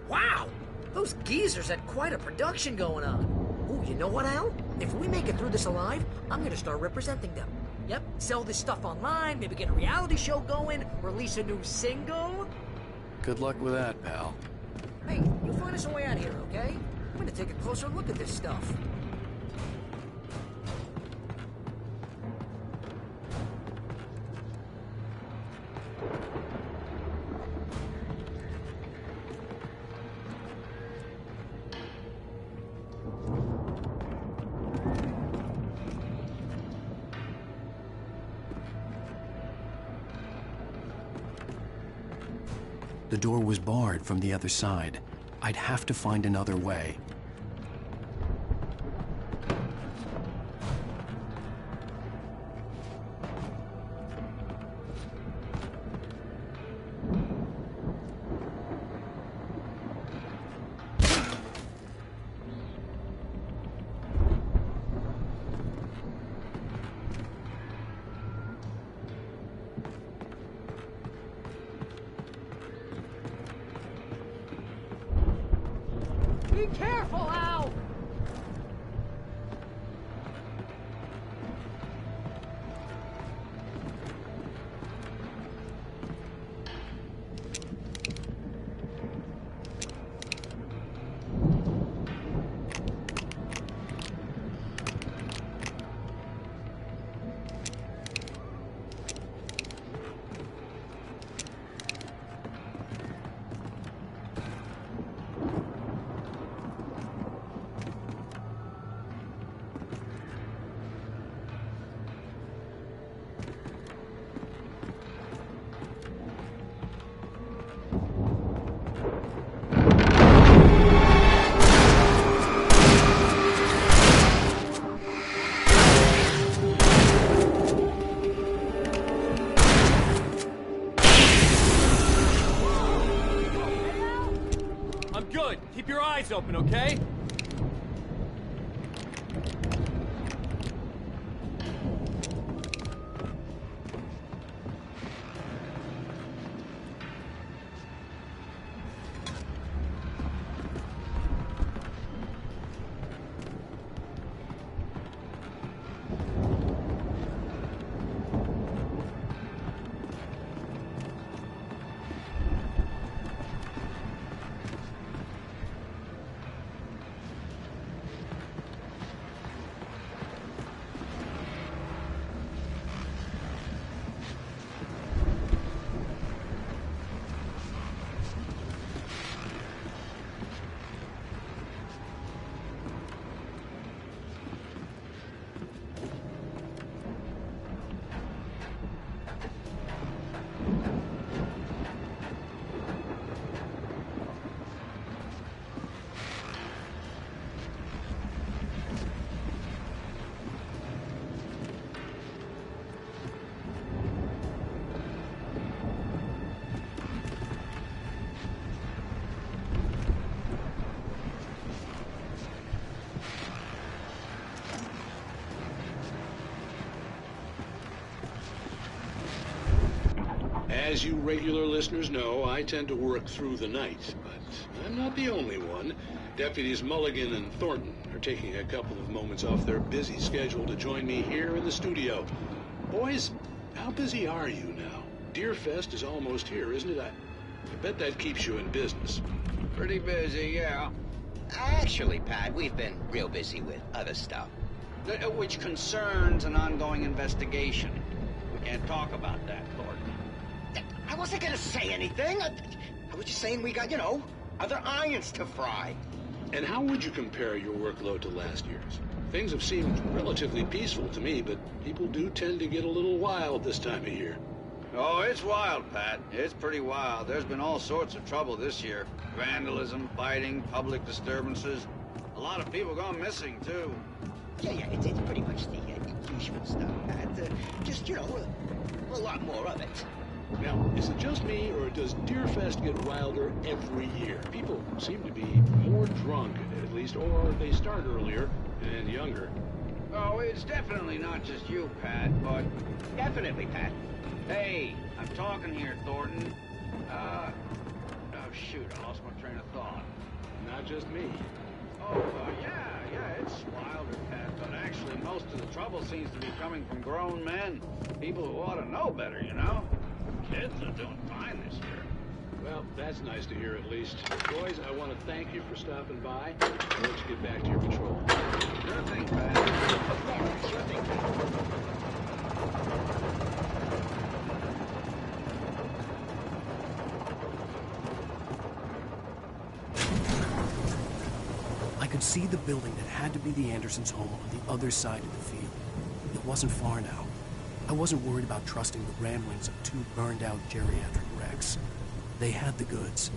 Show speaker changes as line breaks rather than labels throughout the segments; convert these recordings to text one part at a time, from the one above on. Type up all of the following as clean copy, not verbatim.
Wow! Those geezers had quite a production going on. Ooh, you know what, Al? If we make it through this alive, I'm gonna start representing them. Yep, sell this stuff online, maybe get a reality show going, release a new single.
Good luck with that, pal.
Hey, you find us a way out of here, okay? I'm gonna take a closer look at this stuff.
The door was barred from the other side. I'd have to find another way.
Be careful, Al!
Good. Keep your eyes open, okay?
As you regular listeners know, I tend to work through the night, but I'm not the only one. Deputies Mulligan and Thornton are taking a couple of moments off their busy schedule to join me here in the studio. Boys, how busy are you now? Deerfest is almost here, isn't it? I bet that keeps you in business.
Pretty busy, yeah. Actually, Pat, we've been real busy with other stuff, which concerns an ongoing investigation. We can't talk about that, Thornton. I wasn't gonna say anything. I was just saying we got, other irons to fry.
And how would you compare your workload to last year's? Things have seemed relatively peaceful to me, but people do tend to get a little wild this time of year.
Oh, it's wild, Pat. It's pretty wild. There's been all sorts of trouble this year. Vandalism, fighting, public disturbances. A lot of people gone missing, too. Yeah, it's pretty much the usual stuff, Pat. Just, a lot more of it.
Now, is it just me, or does Deerfest get wilder every year? People seem to be more drunk, at least, or they start earlier and younger.
Oh, it's definitely not just you, Pat, but... Definitely, Pat. Hey, I'm talking here, Thornton. Oh, shoot, I lost my train of thought.
not just me.
Oh, yeah, it's wilder, Pat, but actually most of the trouble seems to be coming from grown men. People who ought to know better, you know? Kids are doing fine this year.
Well, that's nice to hear at least. Boys, I want to thank you for stopping by. I'll let you get back to your patrol.
Sure thing, Pat. Sure thing, Pat.
I could see the building that had to be the Andersons' home on the other side of the field. It wasn't far now. I wasn't worried about trusting the ramblings of two burned-out geriatric wrecks. They had the goods.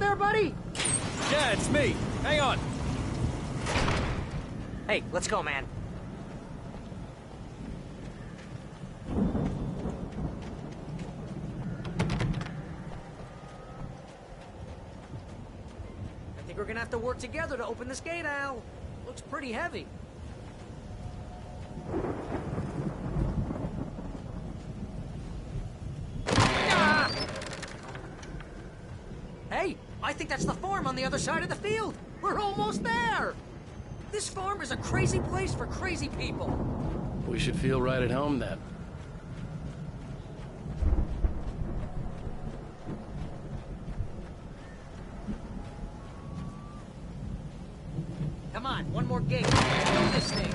out there, buddy?
Yeah, it's me. Hang on.
Hey, let's go, man. I think we're gonna have to work together to open this gate, Al. Looks pretty heavy. Ah! Hey, I think that's the farm on the other side of the field. We're almost there. This farm is a crazy place for crazy people.
We should feel right at home then.
Come on, one more gate. Let's do this thing.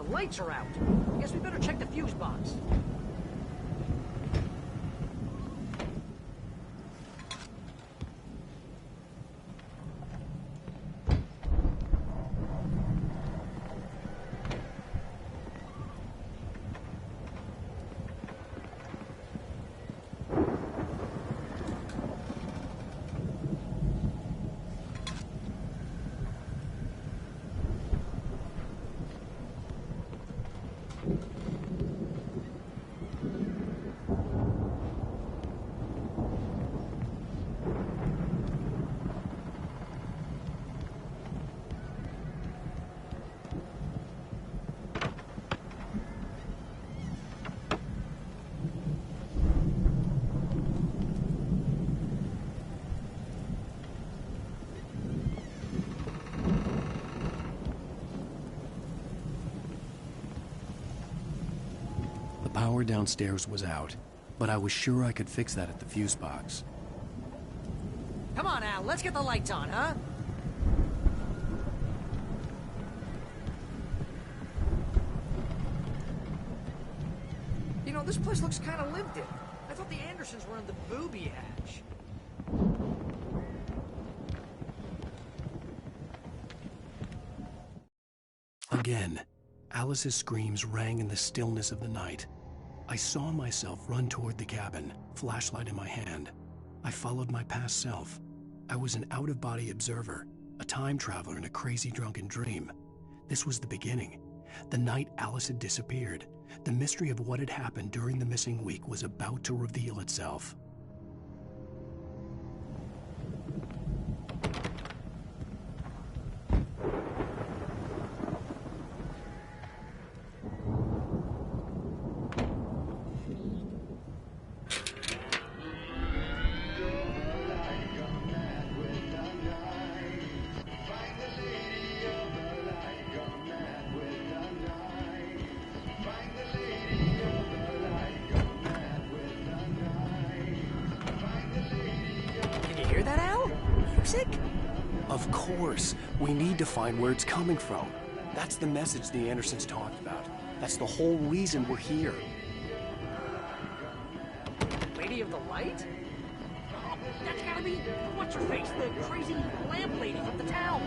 Lights are out. I guess we better check the fuse box.
The power downstairs was out, but I was sure I could fix that at the fuse box.
Come on, Al, let's get the lights on, huh? You know, this place looks kind of lived in. I thought the Andersons were in the booby hatch.
Again, Alice's screams rang in the stillness of the night. I saw myself run toward the cabin, flashlight in my hand. I followed my past self. I was an out-of-body observer, a time traveler in a crazy drunken dream. This was the beginning. The night Alice had disappeared. The mystery of what had happened during the missing week was about to reveal itself. Of course. We need to find where it's coming from. That's the message the Andersons talked about. That's the whole reason we're here.
Lady of the Light? Oh, that's gotta be, what's her face, the crazy lamp lady from the town.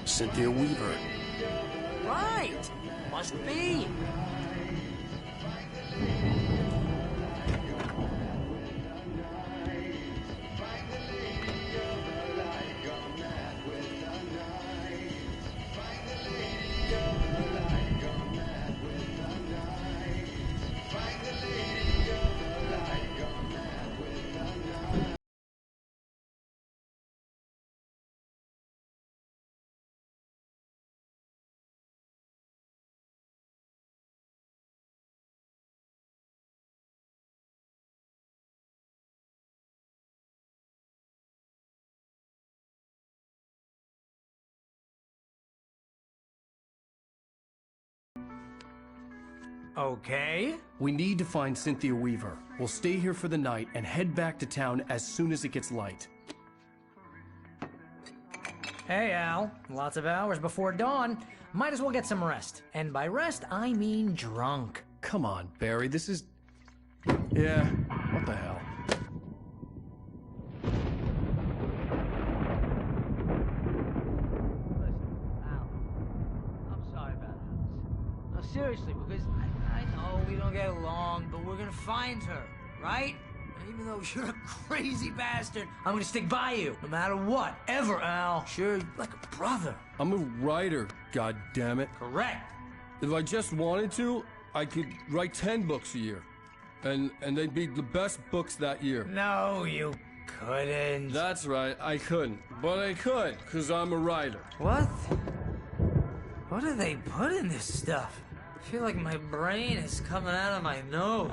Cynthia Weaver.
Right. Must be. Okay.
We need to find Cynthia Weaver. We'll stay here for the night and head back to town as soon as it gets light.
Hey, Al. Lots of hours before dawn. Might as well get some rest. And by rest, I mean drunk.
Come on, Barry, this is... Yeah, what the hell?
Seriously, because I know we don't get along, but we're gonna find her, right? And even though you're a crazy bastard, I'm gonna stick by you, no matter what, ever, Al. Sure, like a brother.
I'm a writer, goddammit.
Correct.
If I just wanted to, I could write 10 books a year. And they'd be the best books that year.
No, you couldn't.
That's right, I couldn't. But I could, because I'm a writer.
What? What do they put in this stuff? I feel like my brain is coming out of my nose.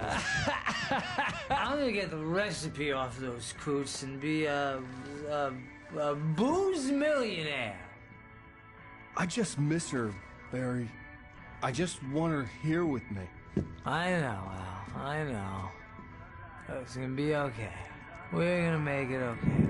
I'm gonna get the recipe off those coots and be a booze millionaire.
I just miss her, Barry. I just want her here with me.
I know, Al. I know. It's gonna be okay. We're gonna make it okay.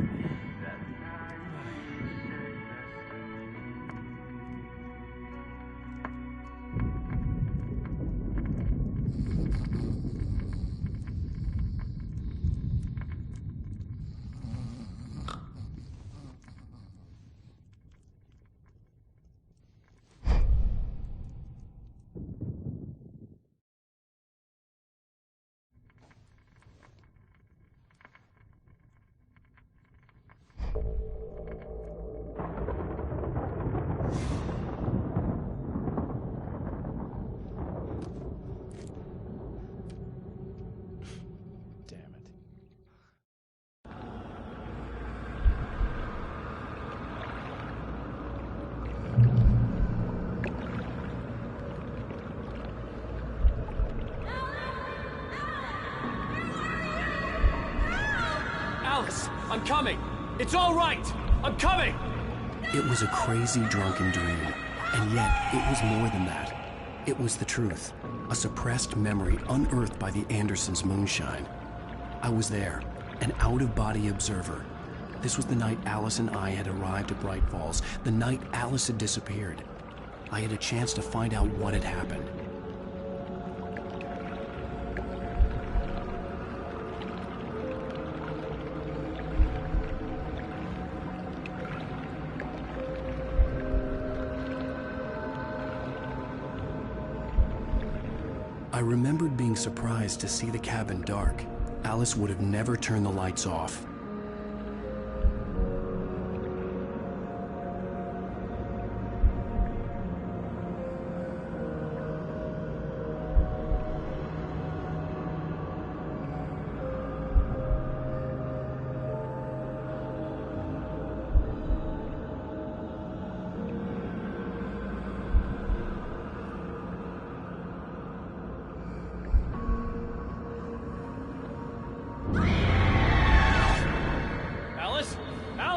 Alice, I'm coming. It's all right. I'm coming.
It was a crazy drunken dream, and yet it was more than that. It was the truth, a suppressed memory unearthed by the Andersons' moonshine. I was there, an out-of-body observer. This was the night Alice and I had arrived at Bright Falls, the night Alice had disappeared. I had a chance to find out what had happened. I remembered being surprised to see the cabin dark. Alice would have never turned the lights off.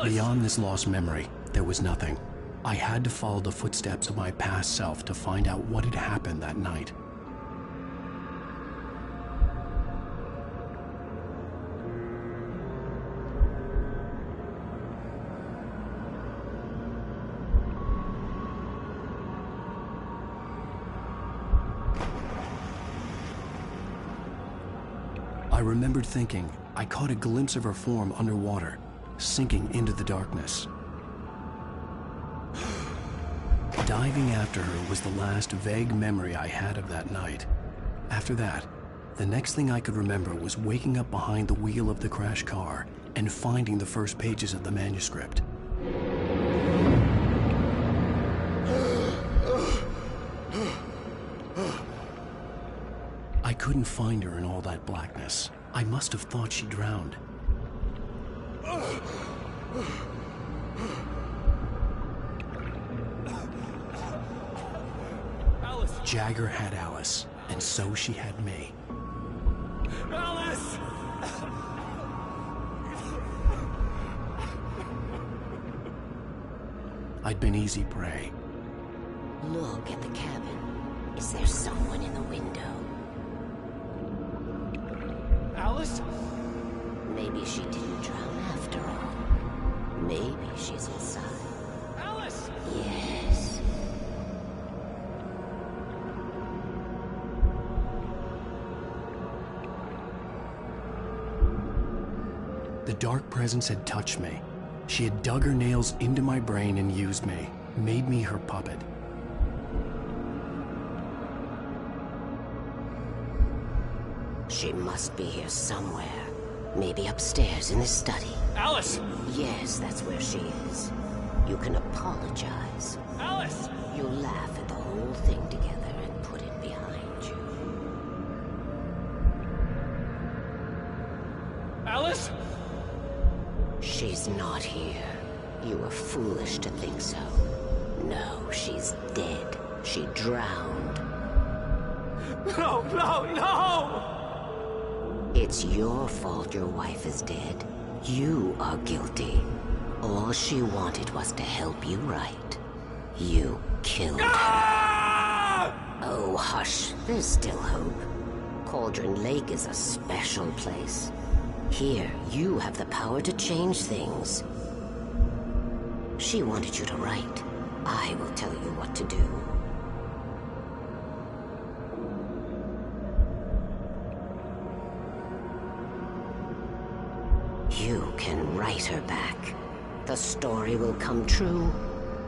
Beyond this lost memory, there was nothing. I had to follow the footsteps of my past self to find out what had happened that night. I remembered thinking I caught a glimpse of her form underwater, sinking into the darkness. Diving after her was the last vague memory I had of that night. After that, the next thing I could remember was waking up behind the wheel of the crashed car and finding the first pages of the manuscript. I couldn't find her in all that blackness. I must have thought she drowned.
Alice!
Jagger had Alice, and so she had me.
Alice!
I'd been easy prey.
Look at the cabin. Is there someone in the window?
Alice?
Maybe she didn't drown after all. Maybe she's inside.
Alice!
Yes.
The dark presence had touched me. She had dug her nails into my brain and used me, made me her puppet.
She must be here somewhere. Maybe upstairs in this study.
Alice!
Yes, that's where she is. You can apologize.
Alice!
You laugh at the whole thing together and put it behind you.
Alice?
She's not here. You were foolish to think so. No, she's dead. She drowned.
No, no, no!
It's your fault your wife is dead. You are guilty. All she wanted was to help you right. You killed her. Oh, hush. There's still hope. Cauldron Lake is a special place. Here, you have the power to change things. She wanted you to write. I will tell you what to do. You can write her back. The story will come true,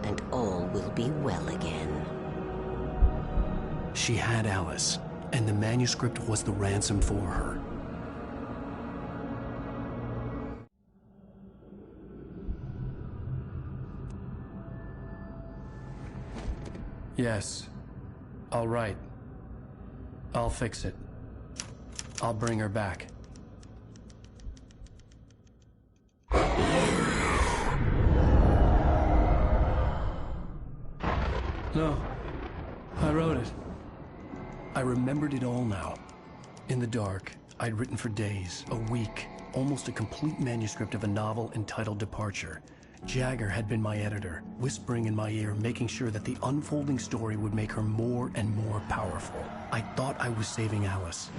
and all will be well again.
She had Alice, and the manuscript was the ransom for her. Yes. All right. I'll fix it. I'll bring her back. No. I wrote it. I remembered it all now. In the dark, I'd written for days, a week, almost a complete manuscript of a novel entitled Departure. Jagger had been my editor, whispering in my ear, making sure that the unfolding story would make her more and more powerful. I thought I was saving Alice.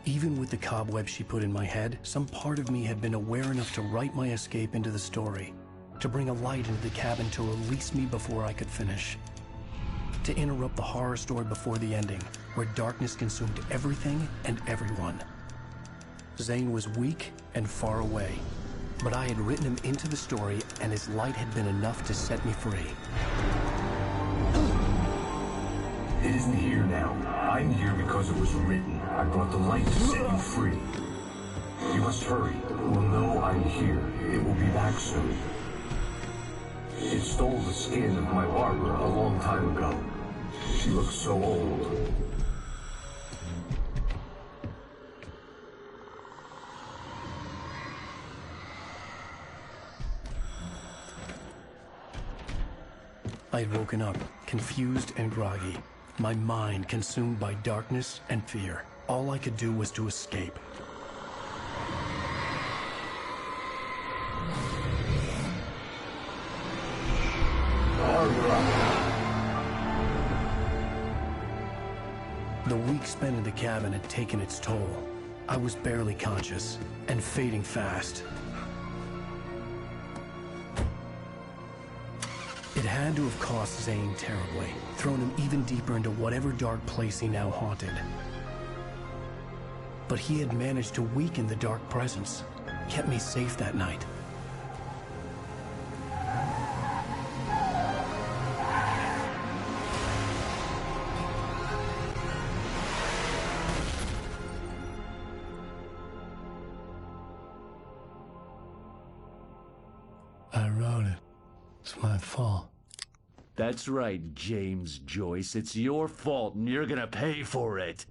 Even with the cobwebs she put in my head, some part of me had been aware enough to write my escape into the story, to bring a light into the cabin to release me before I could finish, to interrupt the horror story before the ending, where darkness consumed everything and everyone. Zane was weak and far away, but I had written him into the story, and his light had been enough to set me free.
It isn't here now. I'm here because it was written. I brought the light to set you free. You must hurry. It will know I'm here. It will be back soon. It stole the skin of my barber a long time ago. She looks so old.
I had woken up, confused and groggy, my mind consumed by darkness and fear. All I could do was to escape. The week spent in the cabin had taken its toll. I was barely conscious, and fading fast. It had to have cost Zane terribly, thrown him even deeper into whatever dark place he now haunted. But he had managed to weaken the dark presence, kept me safe that night. I wrote it. It's my fault.
That's right, James Joyce. It's your fault, and you're gonna pay for it.